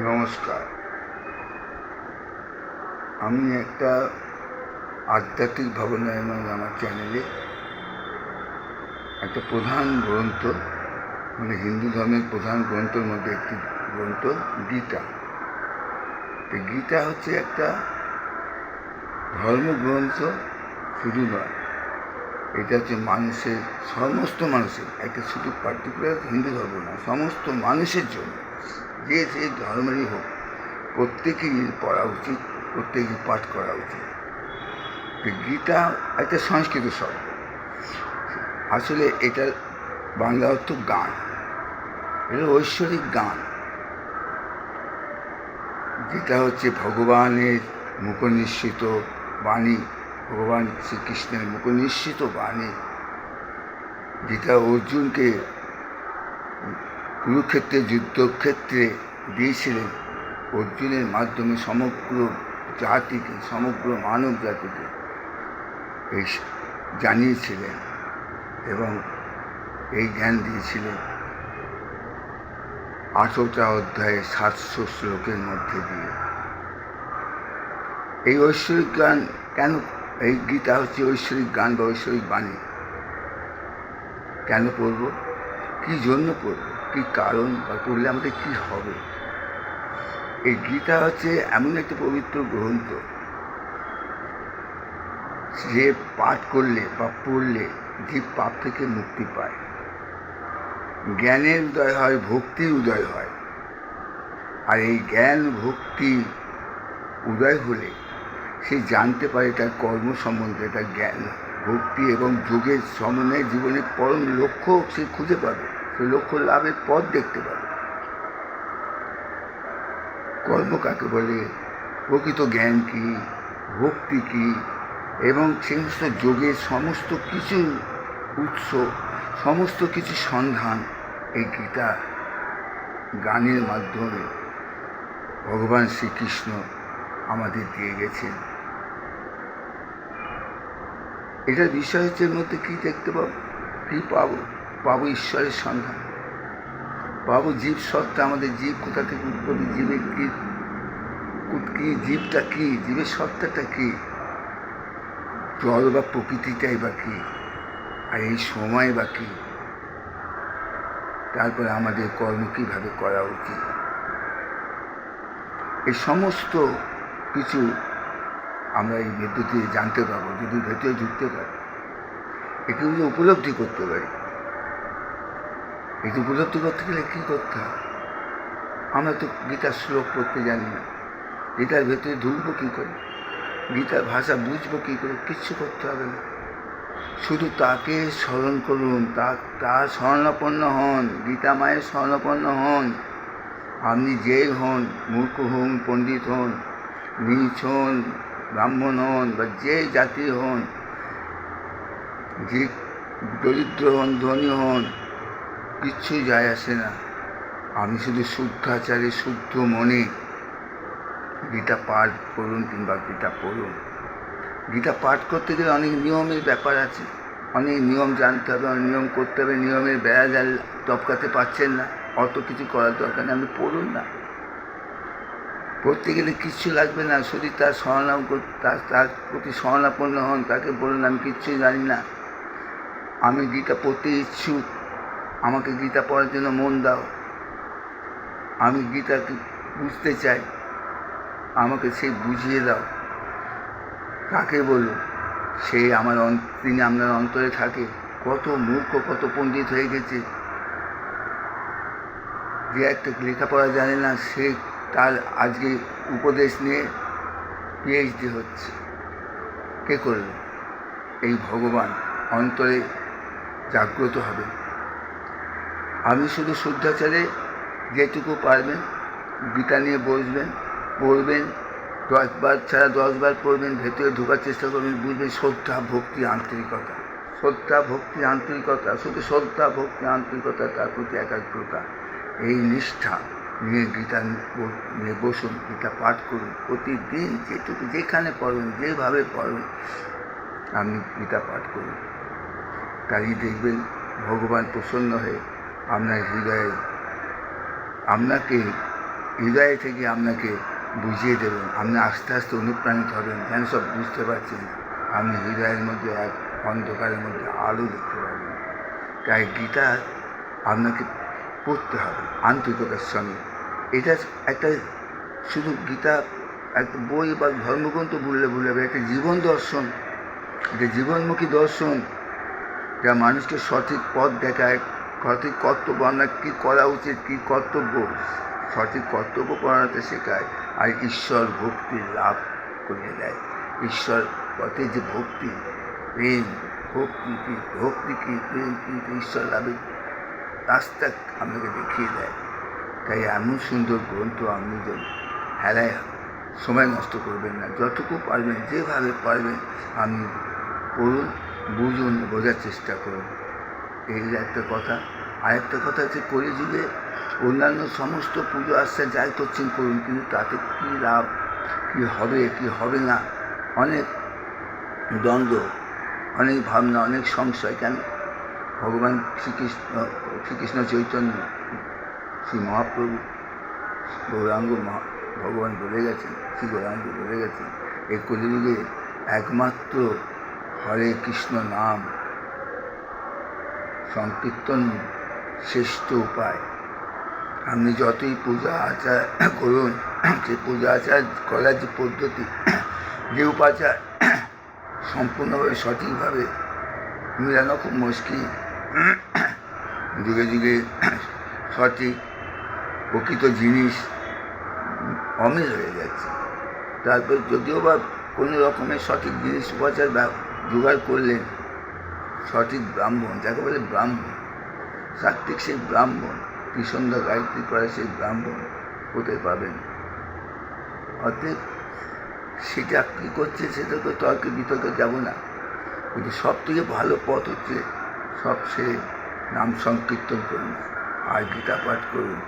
নমস্কার। আমি একটা আধ্যাত্মিক ভাবনায় আমার চ্যানেলে একটা প্রধান গ্রন্থ, মানে হিন্দু ধর্মের প্রধান গ্রন্থের মধ্যে একটি গ্রন্থ গীতা। তো গীতা হচ্ছে একটা ধর্মগ্রন্থ, শুধু নয়, এটা হচ্ছে মানুষের, সমস্ত মানুষের, একটা শুধু পার্টিকুলার হিন্দু ধর্ম না, সমস্ত মানুষের জন্য, যে সেই ধর্মেরই হোক, প্রত্যেকেই পড়া উচিত, প্রত্যেকেই পাঠ করা উচিত। তো গীতা একটা সংস্কৃত শব্দ, আসলে এটার বাংলা অর্থ গান, এটা ঐশ্বরিক গান, যেটা হচ্ছে ভগবানের মুখনিঃসৃত বাণী, ভগবান শ্রীকৃষ্ণের মুখনিঃসৃত বাণী, যেটা অর্জুনকে কুরুক্ষেত্রের যুদ্ধক্ষেত্রে দিয়েছিলেন। অর্জুনের মাধ্যমে সমগ্র জাতিকে, সমগ্র মানব জাতিকে এই জানিয়েছিলেন এবং এই জ্ঞান দিয়েছিলেন 18টা অধ্যায়ে 700 শ্লোকের মধ্যে দিয়ে। এই ঐশ্বরিক গান কেন, এই গীতা হচ্ছে ঐশ্বরিক গান বা ঐশ্বরিক বাণী। কেন পড়ব, কী জন্য পড়ব, কী কারণ, বা পড়লে আমাদের কী হবে? এই গীতা হচ্ছে এমন একটি পবিত্র গ্রন্থ, যে পাঠ করলে বা পড়লে জীব পাপ থেকে মুক্তি পায়, জ্ঞানের উদয় হয়, ভক্তির উদয় হয়। আর এই জ্ঞান ভক্তি উদয় হলে সে জানতে পারে তার কর্ম সম্বন্ধে, তার জ্ঞান ভক্তি এবং যোগের সমন্বয়ে জীবনের পরম লক্ষ্য সে খুঁজে পাবে, সে লক্ষ্য লাভের পথ দেখতে পাবে। কর্ম কাকে বলে, প্রকৃত জ্ঞান কী, ভক্তি কী, এবং সমস্ত যোগের সমস্ত কিছু উৎস, সমস্ত কিছু সন্ধান এই গীতা গানের মাধ্যমে ভগবান শ্রীকৃষ্ণ আমাদের দিয়ে গেছেন। এটার বিষয় হচ্ছে, এর মধ্যে কী দেখতে পাবো, কী পাবো? পাবো ঈশ্বরের সন্ধান, পাবো জীব সত্তা, আমাদের জীব কোথা থেকে উৎপত্তি, জীবের কী, জীবটা কী, জীবের সত্তাটা কী, জল বা প্রকৃতিটাই বা কী, আর এই সময় বা কী, তারপরে আমাদের কর্ম কীভাবে করা উচিত, এই সমস্ত কিছু আমরা এই মধ্য দিয়ে জানতে পারবো, যদি ভেতরে ঢুকতে পারি, একে যদি উপলব্ধি করতে পারি। এটি উপলব্ধি করতে গেলে কী করতে হবে? আমরা তো গীতার শ্লোক পড়তে জানি না, গীতার ভেতরে ঢুকবো কী করে, গীতার ভাষা বুঝবো কী করে? কিচ্ছু করতে হবে না, শুধু তাকে স্মরণ করুন, তার শরণাপন্ন হন, গীতা মায়ের শরণাপন্ন হন। আপনি যেই হন, মূর্খ হন, পণ্ডিত হন, নীচ হন, ব্রাহ্মণ হন, বা যে জাতি হন, যে দরিদ্র হন, ধনী হন, কিচ্ছুই যায় আসে না। আপনি শুধু শুদ্ধাচারে, শুদ্ধ মনে গীতা পাঠ করুন কিংবা গীতা পড়ুন। গীতা পাঠ করতে গেলে অনেক নিয়মের ব্যাপার আছে, অনেক নিয়ম জানতে হবে, অনেক নিয়ম করতে হবে। নিয়মের বেড়া জাল টপকাতে পারছেন না, অত কিছু করার দরকার নেই, আপনি পড়ুন না। পড়তে গেলে কিচ্ছু লাগবে না, শুধু তার প্রতি শরণাপন্ন হন, তাকে বলুন আমি কিচ্ছুই জানি না, আমি গীতা পড়তে ইচ্ছুক, আমাকে গীতা পড়ার জন্য মন দাও, আমি গীতাকে বুঝতে চাই, আমাকে সেই বুঝিয়ে দাও। কাকে বলুন? সেই তিনি আপনার অন্তরে থাকে। কত মূর্খ, কত পণ্ডিত হয়ে গেছে, যে একটা লেখাপড়া জানে না, সে তার আজকে উপদেশ নিয়ে পিএইচডি হচ্ছে। কে করল? এই ভগবান অন্তরে জাগ্রত হবে। আপনি শুধু শুদ্ধাচারে যেটুকু পারবেন গীতা নিয়ে বসবেন, পড়বেন, 10 বার ছাড়া 10 বার পড়বেন, ভেতরে ঢোকার চেষ্টা করবেন, বুঝবেন শ্রদ্ধা, ভক্তি, আন্তরিকতা, শ্রদ্ধা, ভক্তি, আন্তরিকতা, শুধু শ্রদ্ধা, ভক্তি, আন্তরিকতা, তার প্রতি একাগ্রতা, এই নিষ্ঠা নিয়ে গীতা নিয়ে বসুন, গীতা পাঠ করুন। প্রতিদিন যেটুকু, যেখানে পড়বেন, যেভাবে পড়বেন, আপনি গীতা পাঠ করুন। তাই দেখবেন ভগবান প্রসন্ন হয়ে আপনার হৃদয়ে আপনাকে হৃদয় থেকে আপনাকে বুঝিয়ে দেবেন। আপনি আস্তে আস্তে অনুপ্রাণিত হবেন, যেন সব বুঝতে পারছেন আপনি হৃদয়ের মধ্যে এক অন্ধকারের মধ্যে আলো দেখতে পাবেন। তাই গীতা আপনাকে পড়তে হবে আন্তরিকতার সঙ্গে। এটা একটা শুধু গীতা একটা বই বা ধর্মগ্রন্থ বললে ভুল হবে, একটা জীবন দর্শন, একটা জীবনমুখী দর্শন, যা মানুষকে সঠিক পথ দেখায়, সঠিক কর্তব্য আপনার কী করা উচিত, কী কর্তব্য, সঠিক কর্তব্য করাতে শেখায়, আর ঈশ্বর ভক্তি লাভ করিয়ে দেয়। ঈশ্বর পথে যে ভক্তি, প্রেম, ভক্তি কি প্রেম কিন্তু ঈশ্বর লাভের রাস্তা আপনাকে দেখিয়ে দেয়। তাই এমন সুন্দর গ্রন্থ আপনি যদি হেলায় সময় নষ্ট করবেন না, যতটুকু পারবেন যেভাবে পারবেন আপনি পড়ুন, বুঝুন, বোঝার চেষ্টা করুন। এই একটা কথা। আরেকটা কথা হচ্ছে কলিযুগে অন্যান্য সমস্ত পুজো আশ্রা যাই করছেন করুন, কিন্তু তাতে কী লাভ, কী হবে কী হবে না, অনেক দ্বন্দ্ব, অনেক ভাবনা, অনেক সংশয়। কেন? ভগবান শ্রীকৃষ্ণ চৈতন্য, শ্রী মহাপ্রভু গৌরাঙ্গ ভগবান বলে গেছেন, শ্রী গৌরাঙ্গ বলে গেছেন, এই কলিযুগে একমাত্র হরে কৃষ্ণ নাম সংকীর্তন শ্রেষ্ঠ উপায়। আপনি যতই পূজা আচার করুন, যে পূজা আচার করার যে পদ্ধতি, যে উপাচার সম্পূর্ণভাবে সঠিকভাবে মিলানো খুব মুশকিল। যুগে যুগে সঠিক প্রকৃত জিনিস অমিল হয়ে যাচ্ছে। তারপর যদিও বা কোনো রকমের সঠিক জিনিস উপাচার জোগাড় করলেন, সঠিক ব্রাহ্মণ যাকে বলে ব্রাহ্মণ, সাত্বিক সেই ব্রাহ্মণ, কৃষ্ণদা গায়ত্রী করে সেই ব্রাহ্মণ কোথায় পাবেন? অতএব সেটা কী করছে সেটা তো তর্কে বিতর্কে যাব না, কিন্তু সব থেকে ভালো পথ হচ্ছে সব ছেড়ে নাম সংকীর্তন করুন আর গীতা পাঠ করুন,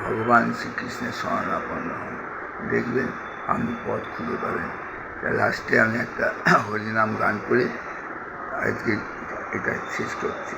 ভগবান শ্রীকৃষ্ণের শরণাপন্ন হন, দেখবেন আপনি পথ খুঁজে পাবেন। তাই লাস্টে আমি একটা হরিনাম গান করে আজকে এটা শেষ করছি।